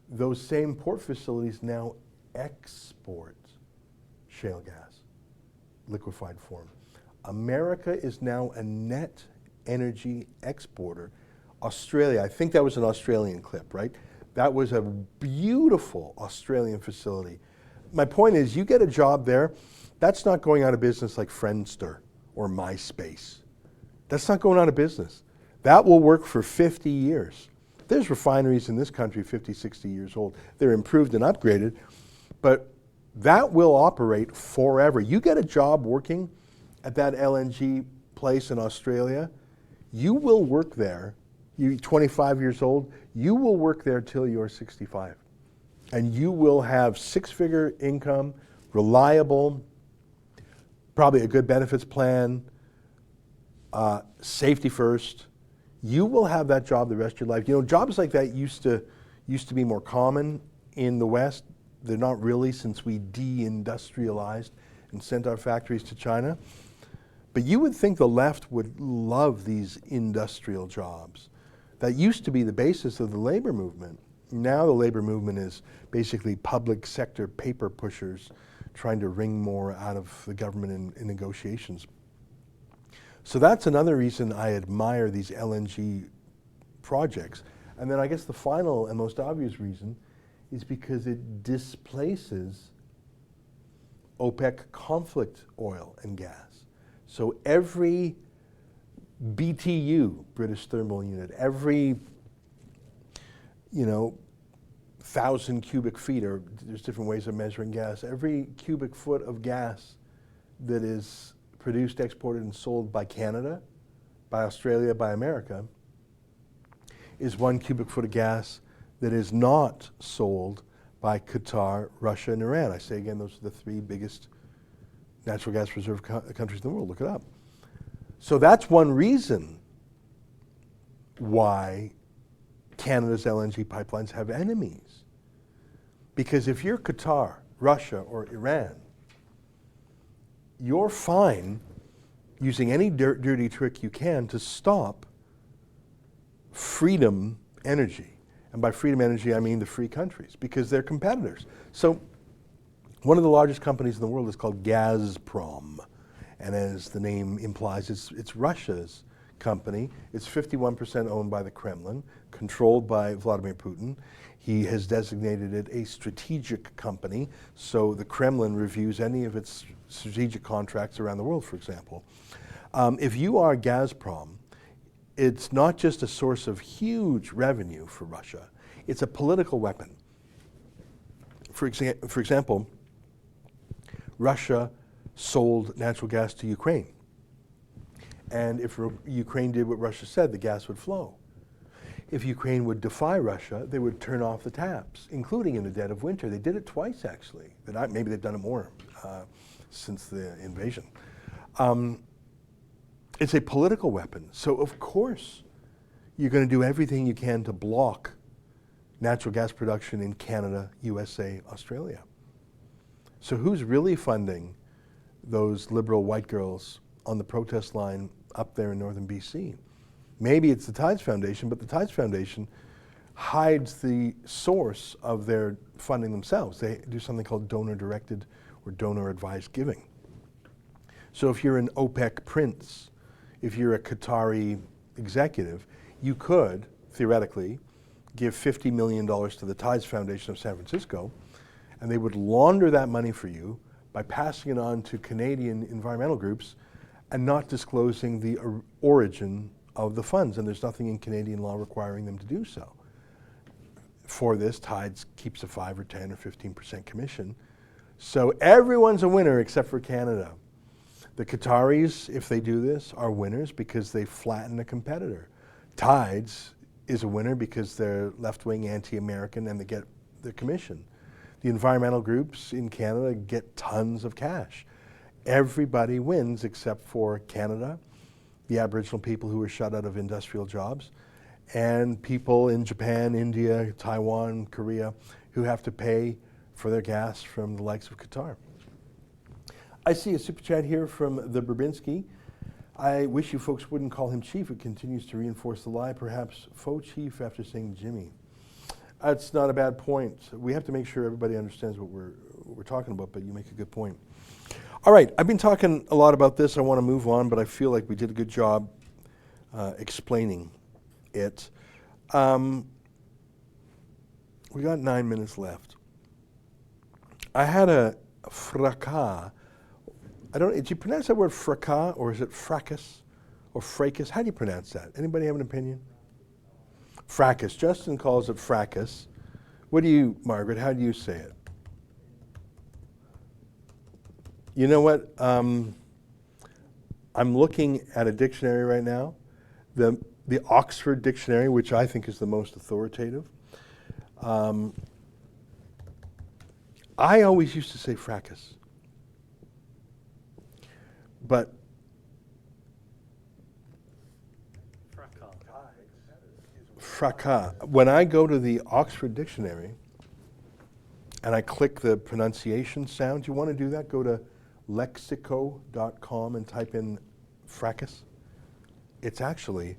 those same port facilities now export shale gas, liquefied form. America is now a net energy exporter. Australia, I think that was an Australian clip, right? That was a beautiful Australian facility. My point is, you get a job there, that's not going out of business like Friendster or MySpace. That's not going out of business. That will work for 50 years. There's refineries in this country 50, 60 years old. They're improved and upgraded, but that will operate forever. You get a job working at that LNG place in Australia, you will work there. You're 25 years old, you will work there till you're 65. And you will have 6-figure income, reliable, probably a good benefits plan, safety first. You will have that job the rest of your life. Jobs like that used to be more common in the West. They're not really, since we deindustrialized and sent our factories to China. But you would think the left would love these industrial jobs. That used to be the basis of the labor movement. Now the labor movement is basically public sector paper pushers trying to wring more out of the government in negotiations. So that's another reason I admire these LNG projects. And then I guess the final and most obvious reason is because it displaces OPEC conflict oil and gas. So every BTU, British thermal unit, every 1,000 cubic feet, or there's different ways of measuring gas, every cubic foot of gas that is produced, exported, and sold by Canada, by Australia, by America, is 1 cubic foot of gas that is not sold by Qatar, Russia, and Iran. I say again, those are the 3 biggest natural gas reserve countries in the world. Look it up. So that's one reason why Canada's LNG pipelines have enemies. Because if you're Qatar, Russia, or Iran, you're fine using any dirty trick you can to stop freedom energy. And by freedom energy, I mean the free countries, because they're competitors. So one of the largest companies in the world is called Gazprom. And as the name implies, it's Russia's company. It's 51% owned by the Kremlin, controlled by Vladimir Putin. He has designated it a strategic company, so the Kremlin reviews any of its strategic contracts around the world, for example. If you are Gazprom, it's not just a source of huge revenue for Russia, it's a political weapon. For example, Russia sold natural gas to Ukraine. And if Ukraine did what Russia said, the gas would flow. If Ukraine would defy Russia, they would turn off the taps, including in the dead of winter. They did it twice, actually. Maybe they've done it more since the invasion. It's a political weapon. So of course, you're going to do everything you can to block natural gas production in Canada, USA, Australia. So who's really funding those liberal white girls on the protest line up there in northern BC. Maybe it's the Tides Foundation, but the Tides Foundation hides the source of their funding themselves. They do something called donor-directed or donor-advised giving. So if you're an OPEC prince, if you're a Qatari executive, you could, theoretically, give $50 million to the Tides Foundation of San Francisco, and they would launder that money for you by passing it on to Canadian environmental groups and not disclosing the origin of the funds. And there's nothing in Canadian law requiring them to do so. For this, Tides keeps a 5 or 10 or 15% commission. So everyone's a winner except for Canada. The Qataris, if they do this, are winners because they flatten a competitor. Tides is a winner because they're left-wing, anti-American, and they get the commission. The environmental groups in Canada get tons of cash. Everybody wins except for Canada, the Aboriginal people who are shut out of industrial jobs, and people in Japan, India, Taiwan, Korea, who have to pay for their gas from the likes of Qatar. I see a super chat here from the Burbinski. I wish you folks wouldn't call him chief. It continues to reinforce the lie. Perhaps faux chief after saying Jimmy. That's not a bad point. We have to make sure everybody understands what we're talking about, but you make a good point. All right, I've been talking a lot about this. I want to move on, but I feel like we did a good job explaining it. We got 9 minutes left. I had a fracas. Do you pronounce that word fracas, or is it fracas, or fracas? How do you pronounce that? Anybody have an opinion? Fracas. Justin calls it fracas. What do you, Margaret, how do you say it? You know what? I'm looking at a dictionary right now, the Oxford Dictionary, which I think is the most authoritative. I always used to say fracas. But fracas. When I go to the Oxford Dictionary and I click the pronunciation sound, you want to do that? Go to lexico.com and type in fracas. It's actually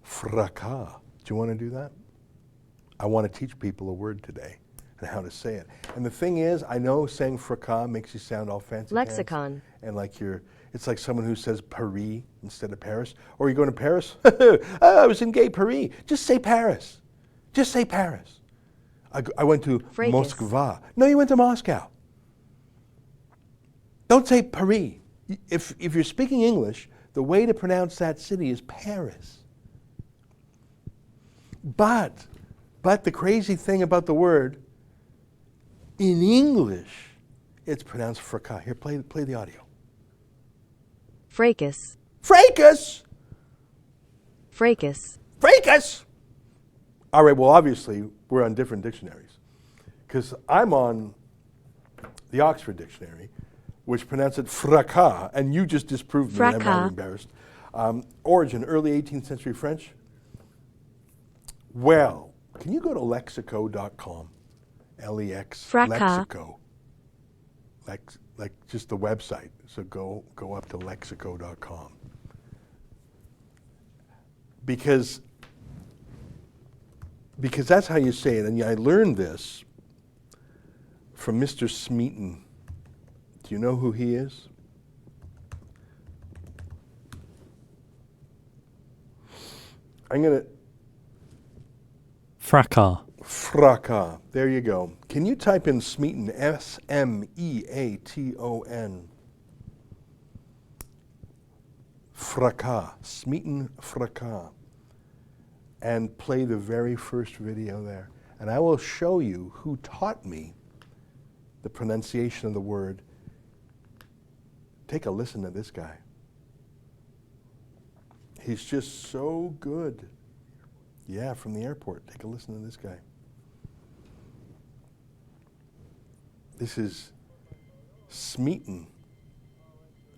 fracas. Do you want to do that? I want to teach people a word today and how to say it. And the thing is, I know saying fracas makes you sound all fancy Lexicon. and like it's like someone who says Paris instead of Paris. Or you go to Paris, oh, I was in gay Paris. Just say Paris. Just say Paris. I went to Fracas. Moskva. No, you went to Moscow. Don't say Paris. If you're speaking English, the way to pronounce that city is Paris. But the crazy thing about the word, in English, it's pronounced fracas. Here, play the audio. Fracas. Fracas! Fracas. Fracas! All right, well, obviously, we're on different dictionaries. Because I'm on the Oxford Dictionary, which pronounces it fracas, and you just disproved me, and I'm Fracas. rather embarrassed. Origin, early 18th century French. Well, can you go to lexico.com? L-E-X, Fracas. Lexico. Like just the website. So go up to lexico.com. Because that's how you say it. And I learned this from Mr. Smeaton. Do you know who he is? I'm going to... Fracas. Fracas. There you go. Can you type in Smeaton, S-M-E-A-T-O-N? Fracas. Smeaton fracas. And play the very first video there. And I will show you who taught me the pronunciation of the word. Take a listen to this guy. He's just so good. Yeah, from the airport. Take a listen to this guy. This is Smeaton.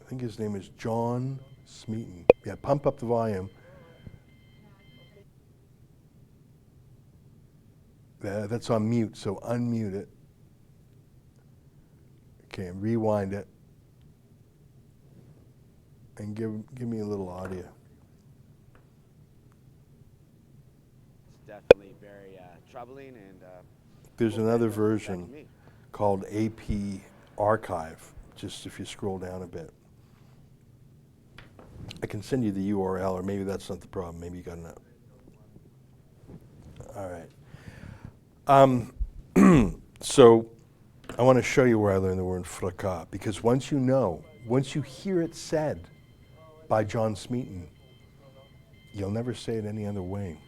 I think his name is John Smeaton. Yeah, pump up the volume. That's on mute, so unmute it. Okay, rewind it. and give me a little audio. It's definitely very troubling and. There's well, another that doesn't affect version me. called AP Archive, just if you scroll down a bit. I can send you the URL, or maybe that's not the problem. Maybe you got enough. All right. So I want to show you where I learned the word fracas, because once you hear it said by John Smeaton, you'll never say it any other way.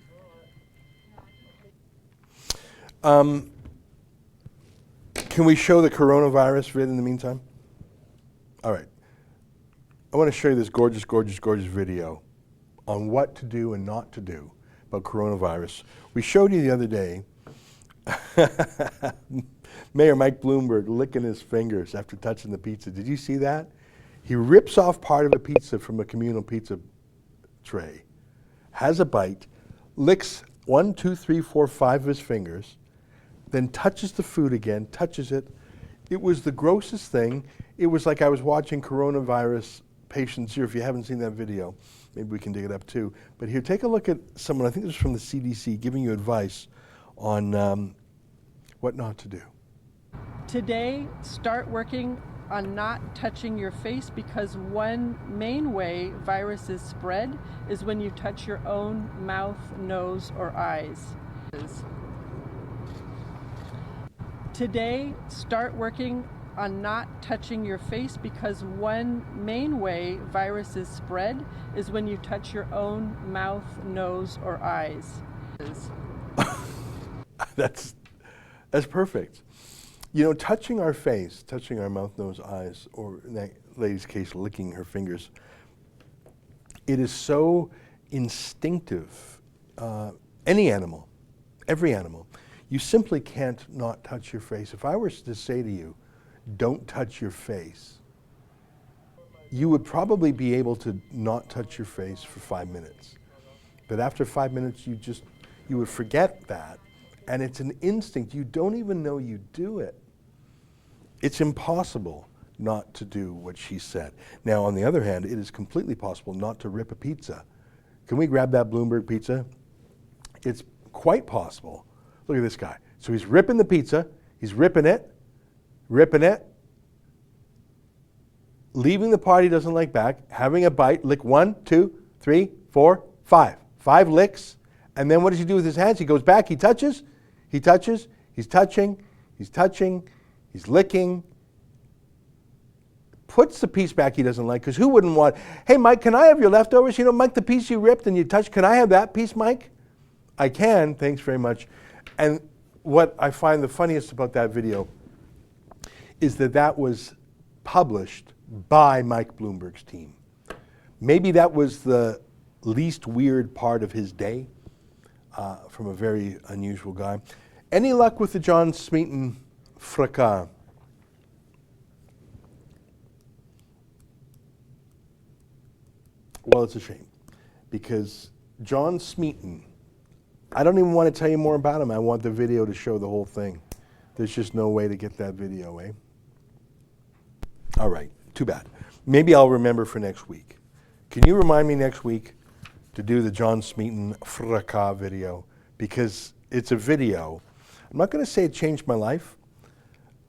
Can we show the coronavirus vid in the meantime? All right. I want to show you this gorgeous, gorgeous, gorgeous video on what to do and not to do about coronavirus. We showed you the other day Mayor Mike Bloomberg licking his fingers after touching the pizza. Did you see that? He rips off part of a pizza from a communal pizza tray, has a bite, licks 1, 2, 3, 4, 5 of his fingers, then touches the food again, touches it. It was the grossest thing. It was like I was watching coronavirus patients here. If you haven't seen that video, maybe we can dig it up too. But here, take a look at someone, I think it was from the CDC, giving you advice on what not to do. Today, start working on not touching your face, because one main way viruses spread is when you touch your own mouth, nose, or eyes. Today, start working on not touching your face, because one main way viruses spread is when you touch your own mouth, nose, or eyes. That's perfect. You know, touching our face, touching our mouth, nose, eyes, or in that lady's case, licking her fingers, it is so instinctive. Any animal, every animal, you simply can't not touch your face. If I were to say to you, don't touch your face, you would probably be able to not touch your face for 5 minutes. But after 5 minutes, you would forget that. And it's an instinct. You don't even know you do it. It's impossible not to do what she said. Now, on the other hand, it is completely possible not to rip a pizza. Can we grab that Bloomberg pizza? It's quite possible. Look at this guy. So he's ripping the pizza. He's ripping it, leaving the part he doesn't like back, having a bite, lick 1, 2, 3, 4, 5. 5 licks. And then what does he do with his hands? He goes back, he touches, he's touching, he's licking, puts the piece back he doesn't like, because who wouldn't want, hey, Mike, can I have your leftovers? You know, Mike, the piece you ripped and you touched, can I have that piece, Mike? I can, thanks very much. And what I find the funniest about that video is that that was published by Mike Bloomberg's team. Maybe that was the least weird part of his day, from a very unusual guy. Any luck with the John Smeaton fracas? Well, it's a shame, because John Smeaton, I don't even want to tell you more about him. I want the video to show the whole thing. There's just no way to get that video, eh? All right, too bad. Maybe I'll remember for next week. Can you remind me next week to do the John Smeaton fracas video? Because it's a video. I'm not going to say it changed my life,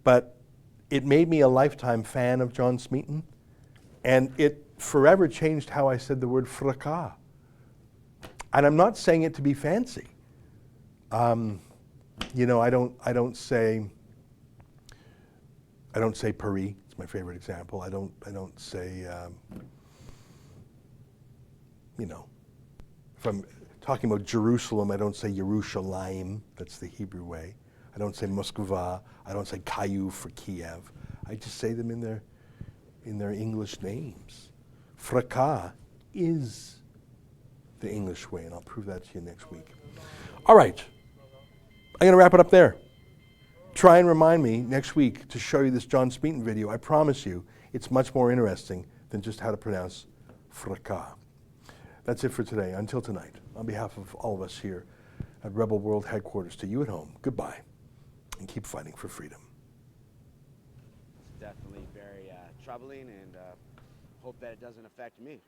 but it made me a lifetime fan of John Smeaton, and it forever changed how I said the word fracas. And I'm not saying it to be fancy. You know, I don't say Paris. It's my favorite example. I don't say, you know, if I'm talking about Jerusalem, I don't say Yerushalayim. That's the Hebrew way. I don't say Moskva. I don't say Kyiv for Kiev. I just say them in their English names. Fracas is the English way, and I'll prove that to you next week. All right. I'm going to wrap it up there. Try and remind me next week to show you this John Smeaton video. I promise you, it's much more interesting than just how to pronounce fracas. That's it for today. Until tonight, on behalf of all of us here at Rebel World Headquarters, to you at home, goodbye, and keep fighting for freedom. It's definitely very troubling and hope that it doesn't affect me.